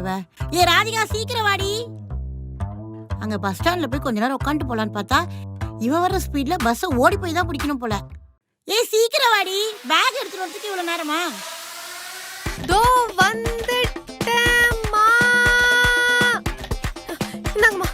இவ. ஏ ராதிகா சீக்கிரம் வாடி. அங்க பஸ் ஸ்டாண்ட்ல போய் கொஞ்ச நேரம் உட்காந்து போலான்னு பார்த்தா இவ வர்ற ஸ்பீட்ல பஸ் ஓடி போய் தான் பிடிக்கணும் போல. ஏ சீக்கிரம் வாடி. பேக் எடுத்துட்டு வரதுக்கு இவ்வளவு நேரமா? தோ வந்துட்டேம்மா. இந்தாங்கம்மா.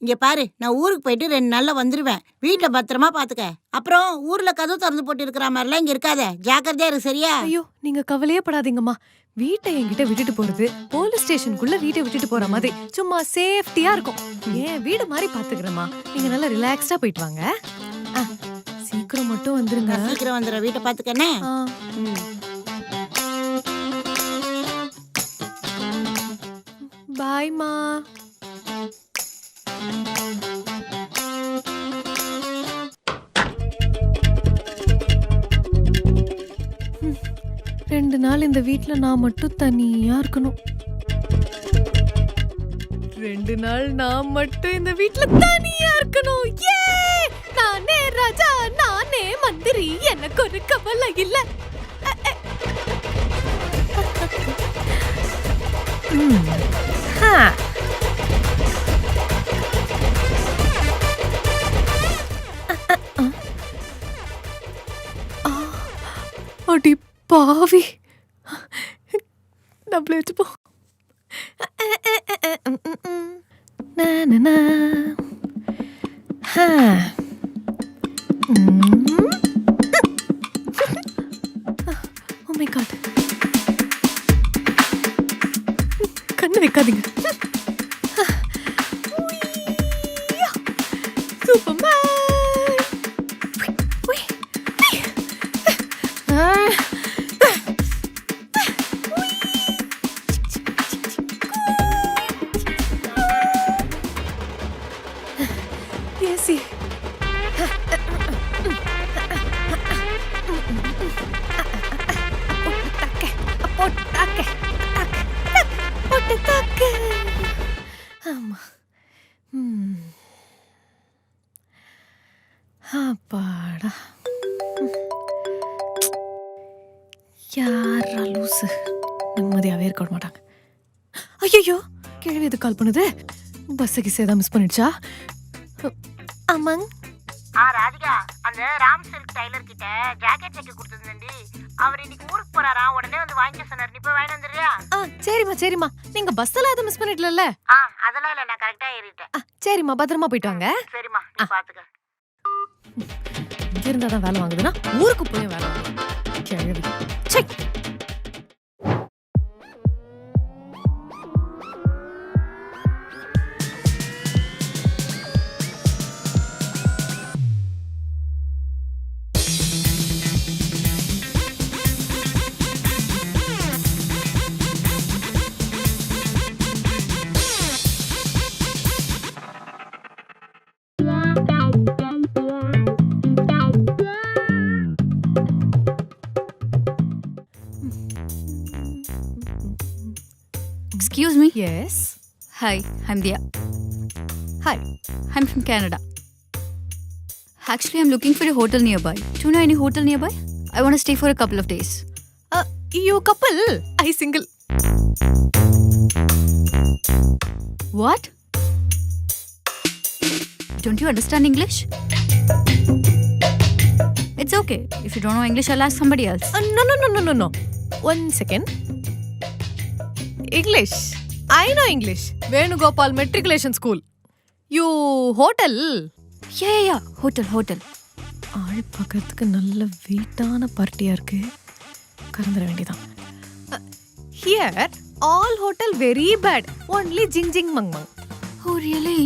இங்க பாரு, நான் ஊருக்கு போயிட்டு 2 நாள்ல வந்துருவேன். வீட்டுல பத்திரமா பாத்துக்க. அப்புறம் ஊர்ல கதவு திறந்து போட்டு இருக்கிற மாதிரிலாம் இங்க இருக்காத. ஜாக்கிரதையா இரு, சரியா? ஐயோ நீங்க கவலையே படாதீங்கம்மா. வீட்டை என்கிட்ட விட்டுட்டு போறது போலீஸ் ஸ்டேஷனுக்குள்ள வீட்டை விட்டுட்டு போற மாதிரி சும்மா சேஃப்டியா இருக்கும். ஏன் வீடு மாதிரி பாத்துக்கிறேம்மா. நீங்க நல்லா ரிலாக்ஸ்டா போயிட்டு வாங்க. சீக்கிரம் மட்டும் வந்துருங்க. சீக்கிரம் வந்துடுற. வீட்டை பாத்துக்கண்ணே. பாய்மா. ரெண்டு நாள் இந்த வீட்ல நான் மட்டும் தனியா இருக்கணும். 2 நாள் நான் மட்டும் இந்த வீட்ல தனியா இருக்கணும். ஏ நானே ராஜா, நானே மந்திரி, எனக்கு ஒரு கவலை இல்ல. அடி பாவி, நம்மள வச்சுப்போ. Oh my God. கண்ணு வைக்காதீங்க. சூப்பர்மேன். ஏசி. ஆமா. அப்பாடா. யாரா லூசு. நிம்மதியாவே இருக்க விட மாட்டாங்க. ஐயோ கேள்வி எது கால் பண்ணுது. பஸ்ஸுக்கு சேதா மிஸ் பண்ணிடுச்சா? ஆமாங்க. ராதிகா, அந்த ராம் சில்க் டைலர் கிட்ட ஜாக்கெட் தைக்க கொடுத்ததுண்டி. அவர் இன்னைக்கு ஊருக்கு போறாரா, உடனே வந்து வாங்கிக்க சொன்னார். நீ போய் வாங்கி வந்துடுறியா? சரிம்மா சரிம்மா. நீங்க பஸ் எல்லாம் எதுவும் மிஸ் பண்ணிடல? அதெல்லாம் இல்ல, நான் கரெக்டா ஏறிட்டேன். சரிம்மா, பத்திரமா போயிட்டு வாங்க. சரிம்மா, நீ பாத்துக்க. இங்க இருந்தாதான் வேலை வாங்குதுன்னா ஊருக்கு போய் வேலை வாங்குது. கேள்வி. Check. Excuse me. Yes. Hi, I'm Dia. Hi. I'm from Canada. Actually, I'm looking for a hotel nearby. Do you know any hotel nearby? I want to stay for a couple of days. You couple? I single. What? Don't you understand English? It's okay. If you don't know English, I'll ask somebody else. No. 1 second. English. I know English. Venugopal Matriculation School. You hotel? Yeah. Hotel. ஆள் பக்கத்துக்கு நல்ல வெயிட்டான பார்ட்டியா இருக்கு. கறந்துட வேண்டியதான். Here, all hotel very bad. Only jing jing mang mang. Oh, really?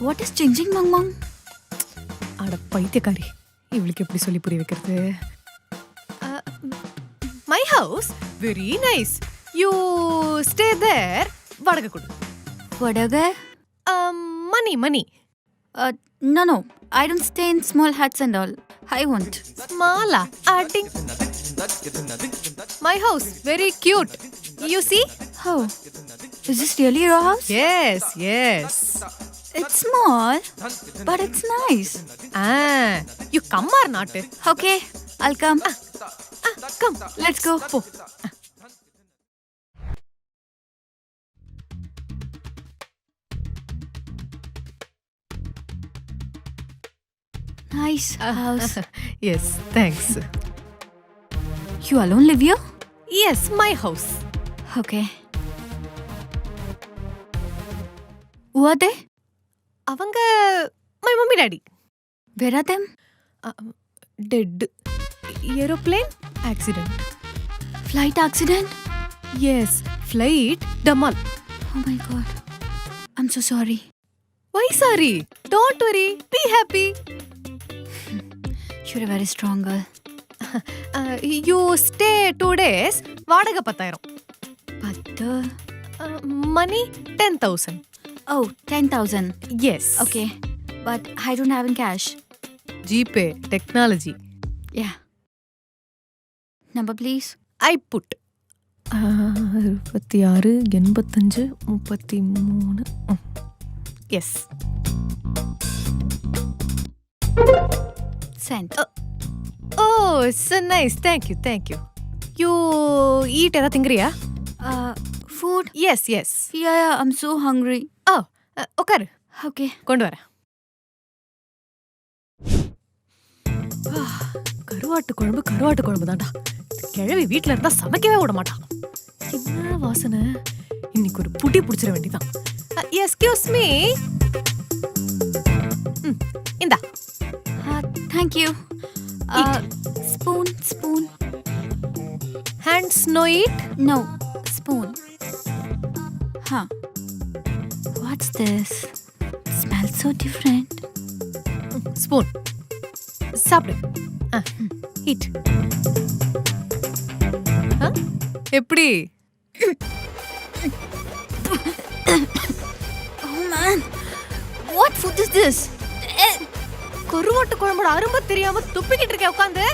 What is Jing Jing Mang Mang? அட பைத்தியக்காரி, இவளுக்கு எப்படி சொல்லி புரிய வைக்கிறது? My house very nice. You stay there. வாடகை கொடு. Vadaga? Money. No. I don't stay in small huts and all. I won't. Small. Adding. My house very cute. You see? How? Is this really your house? Yes. It's small, but it's nice. You come or not? Okay, I'll come. Come. Let's go. Po. Nice house. Yes thanks. You alone live here? Yes my house. Okay. Who are they? அவங்க my mummy daddy. Where are them? Dead. Aeroplane accident. Flight accident? Yes flight டமால். Oh my god. I'm so sorry. Why sorry? Don't worry. Be happy. You're a very strong girl. You stay 2 days. வாடகை 10,000. But Money 10,000. oh, 10,000. Yes. Okay. But I don't have in cash. GPay technology. Yeah. Number please. I put 66 85 33. Yes. Sent. Oh, so nice. Thank you. Thank you. You eat எதா திங்கறியா? Food? Yes, yes. Yeah, I'm so hungry. Oh, உட்காரு. Okay. கொண்டு வரேன். கருவாட்டு குழம்பு தான்டா. கிழவி வீட்ல இருந்தா சமைக்கவே விட மாட்டான். என்ன வாசனை? இன்னைக்கு ஒரு புடி புடிச்சிட வேண்டியதான். Excuse me. இந்தா. Thank you. Spoon. Hands no eat? No. Spoon. Huh. What's this? It smells so different. Spoon. சாப்பிடு. eat. எப்படி? Oh man. What food is this? கருவாட்டு குழம்போட அருமை தெரியாம துப்பிக்கிட்டு இருக்க உட்கார்ந்து.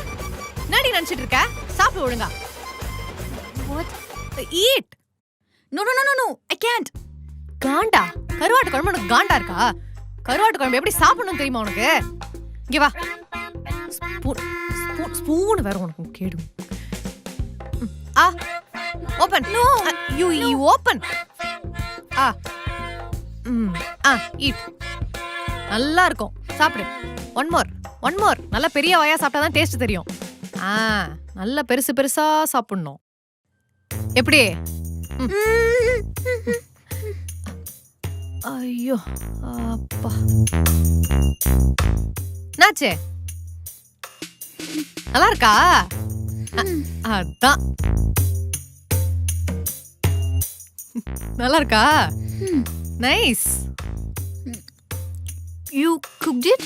என்னடி நினைச்சிட்டு இருக்க? சாப்பிடு ஒழுங்கா. What? eat. No. I can't. காண்டா? கருவாட்டு குழம்பு உனக்கு காண்டா இருக்கா? கருவாட்டு குழம்பு எப்படி சாப்பிடணும் தெரியுமா உனக்கு? இங்க வா. ஸ்பூன் வேற உனக்கு கேடு. Open. No. You open. eat. நல்லா இருக்கும். சாப்பிடு. One more. நல்ல பெரிய வாயா சாப்பிட்டா தான் டேஸ்ட் தெரியும். நல்ல பெருசா சாப்பிடணும். எப்படி? ஐயோ அப்பா. நாச்சே நல்லா இருக்கா? அதான் நல்லா இருக்கா? Nice. You cooked it?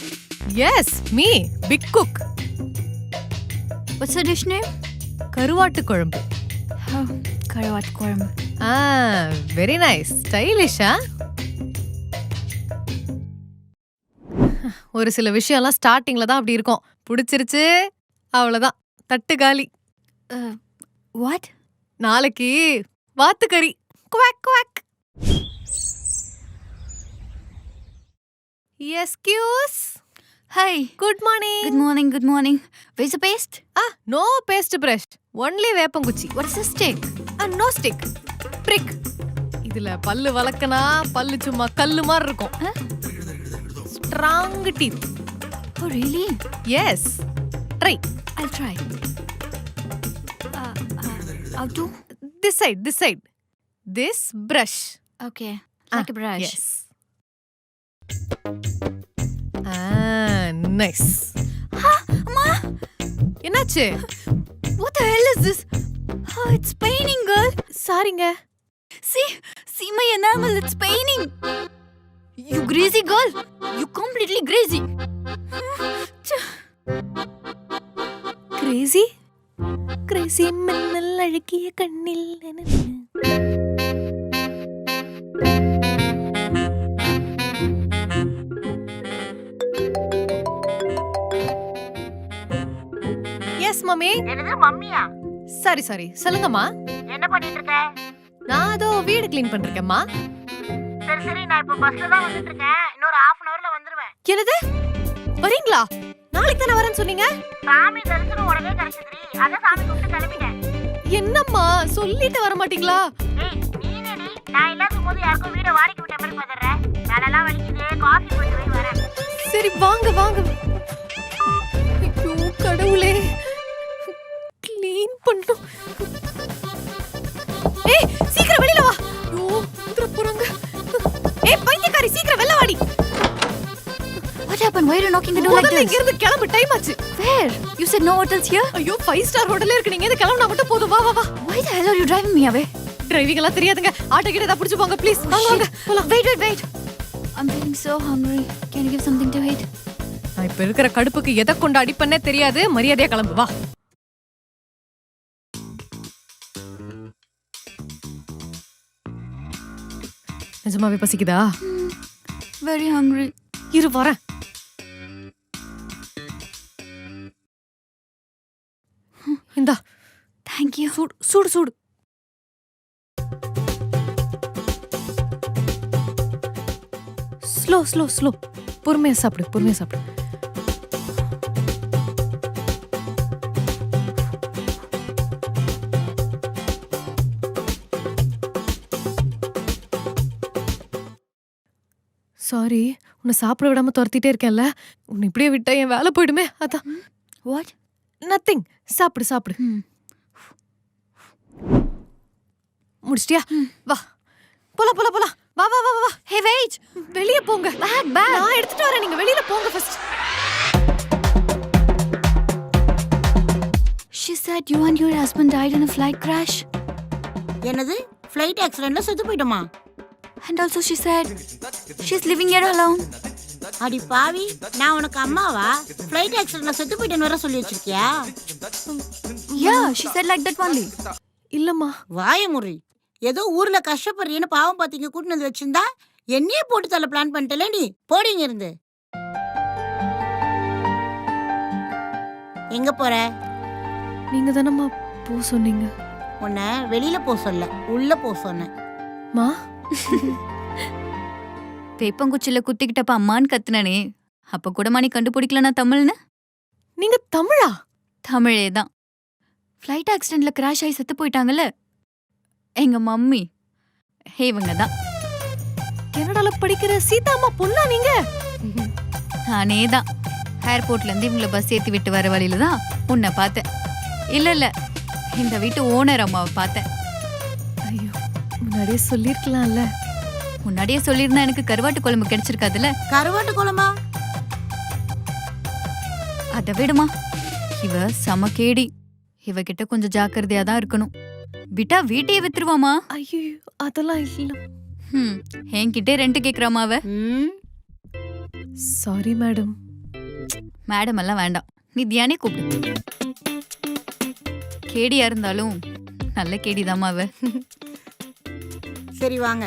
Yes, me, big cook. What's the dish name? கருவாட்டு குழம்பு. Karavat korma. Very nice. Stylish, ஒரு சில விஷயம்லாம் ஸ்டார்டிங்ல தான் அப்படி இருக்கும். பிடிச்சிருச்சு அவ்வளவுதான், தட்டு காலி. What? நாளைக்கு வாத்துக்கறி. Quack quack. Excuse. Hi. Good morning. Good morning. Where's the paste? No paste brush, only வேப்பங்குச்சி. What is the stick? No stick, brick. இதுல பல்லு வளக்கனா பல்லு சும்மா கல்லு மாதிரி இருக்கும். Strong teeth. Oh really? Yes, try. I'll try. How to? This side. This brush. Okay. Like a brush. Yes. Nice. Amma! என்னாச்சு? What the hell is this? It's paining, girl. சாரிங்க. See my enamel, it's paining. You crazy girl. You completely crazy. Crazy மின்னல் அழகிய கண்ணில். S mummy. என்னது மம்மியா? Sorry சொல்லுங்கம்மா. என்ன பண்ணிட்டு இருக்க? நான் அதோ வீடு க்ளீன் பண்ணிருக்கேம்மா. சரி, நான் இப்ப பஸ்ல தான் வந்துட்டு இருக்கேன். இன்னொரு 1/2 hourல வந்துருவேன். என்னது? வரீங்களா? நாளைக்கு தானே வரேன்னு சொன்னீங்க. சாமி தரிசனம் உடனே கிடைச்சதுடி. அத சாமி கூப்பிட்டு கிளம்பிட்டேன். என்னம்மா சொல்லிட்டு வர மாட்டீங்களா? ஏய் நீனேடி, நான் இல்லாத போது யாருக்கும் வீட வாடகைக்கு விட்ட மாதிரி பதற. நாளெல்லாம் வலிக்குது, காஃபி போட்டு வரேன். சரி வாங்க. கடவுளே க்ளீன் பண்ணும். ஏய் சீக்கிரம் வெளியில வா. ஐயோ உதிர போறாங்க. ஏய் பைத்தியக்காரி சீக்கிரம் வெளில வாடி. What happened? Why are you knocking the door like முதல்ல this? இங்க இருந்து கிளம்பு, டைம் ஆச்சு. Where? You said no hotels here? ஐயோ 5 ஸ்டார் ஹோட்டல்ல இருக்கு, நீங்க எது கிளம்புனா மட்டும் போதும். வா வா வா. Why the hell are you driving me away? Driving எல்லாம் தெரியாதுங்க. ஆட்டோ கிட்ட ஏதாவது புடிச்சு போங்க ப்ளீஸ். வாங்க வாங்க போலாம். Wait. I'm feeling so hungry. Can you give something to eat? நான் இப்ப இருக்கிற கடுப்புக்கு எதை கொண்டு அடிப்பன்னே தெரியாது. மரியாதையா கிளம்பு வா. நிஜமாவே பசிக்குதா? Very hungry. இரு வரேன். இந்தா Thank you. சூடு. ஸ்லோ. பொறுமையா சாப்பிடு. சாரி, உன்னை சாப்பிட விடாம துரத்திட்டே இருக்கேன்ல. உன்னை இப்படியே விட்டா என் வேலை போயிடுமே. அதான். What? நத்திங். சாப்பிடு. முடிச்சிட்டியா? வா போலாம். வா. Hey, wait. வெளிய போங்க. Bag. நான் எடுத்துட்டு வரேன், நீங்க வெளியில போங்க first. She said you and your husband died in a flight crash. என்னது ஃப்ளைட் ஆக்சிடென்ட்ல செத்து போயிட்டோமா? And also she said she's living here alone. அடி பாவி, நான் உனக்கு அம்மாவா? ஃப்ளைட் ஆக்சிடென்ட்ல செத்து போயிட்டேன்னு வர சொல்லி வச்சிருக்கியா? Yeah, she said like that only. இல்லம்மா. வாய முறி. ஏதோ ஊர்ல கஷ்டப்படுறீன்னு பாவம் பாத்தீங்க கூட்டினு வந்து வச்சிருந்தா என்னையே போட்டு தள்ள பிளான் பண்ணிட்டல நீ. போடிங்க இருந்து. எங்க போற? நீங்க தானம்மா போ சொன்னீங்க. உன்னை வெளியில போ சொல்ல, உள்ள போ சொன்னேன். மா வேப்பங்குச்சில குத்திக்கிட்டப்ப அம்மான்னு கத்துனனே, அப்ப கூடமா நீ கண்டுபிடிக்கலனா தமிழ்னு? நீங்க தமிழா? தமிழே தான். ஃப்ளைட் ஆக்சிடென்ட்ல கிராஷ் ஆகி செத்து போயிட்டாங்கல்ல எங்க மம்மி, இவங்க தான். கனடால படிக்கிற சீதா அம்மா பொண்ணா நீங்க? நானே தான். ஏர்போர்ட்ல இருந்து இவங்களை பஸ் ஏத்தி விட்டு வர வழியில தான் உன்னை பார்த்தேன். இல்ல இந்த வீட்டு ஓனர் அம்மாவை பார்த்தேன். ஐயோ முன்னாடியே சொல்லிருக்கலாம்ல. முன்னாடியே சொல்லியிருந்தா எனக்கு கருவாட்டு குழம்பு கிடைச்சிருக்காதுல்ல. கருவாட்டு குழம்பா? அதை விடுமா, இவ செம கேடி. இவகிட்ட கொஞ்சம் ஜாக்கிரதையா தான் இருக்கணும். விட்டா வீட்டையே வித்துருவாமா. ஐயோ அதெல்லாம் இல்ல. என்கிட்டே ரெண்ட் கேக்குறாமா அவ. Sorry madam. மேடம் எல்லாம் வேண்டாம், நீ தியானே கூப்பிடு. கேடியா இருந்தாலும் நல்ல கேடிதாமா அவ. சரி வாங்க.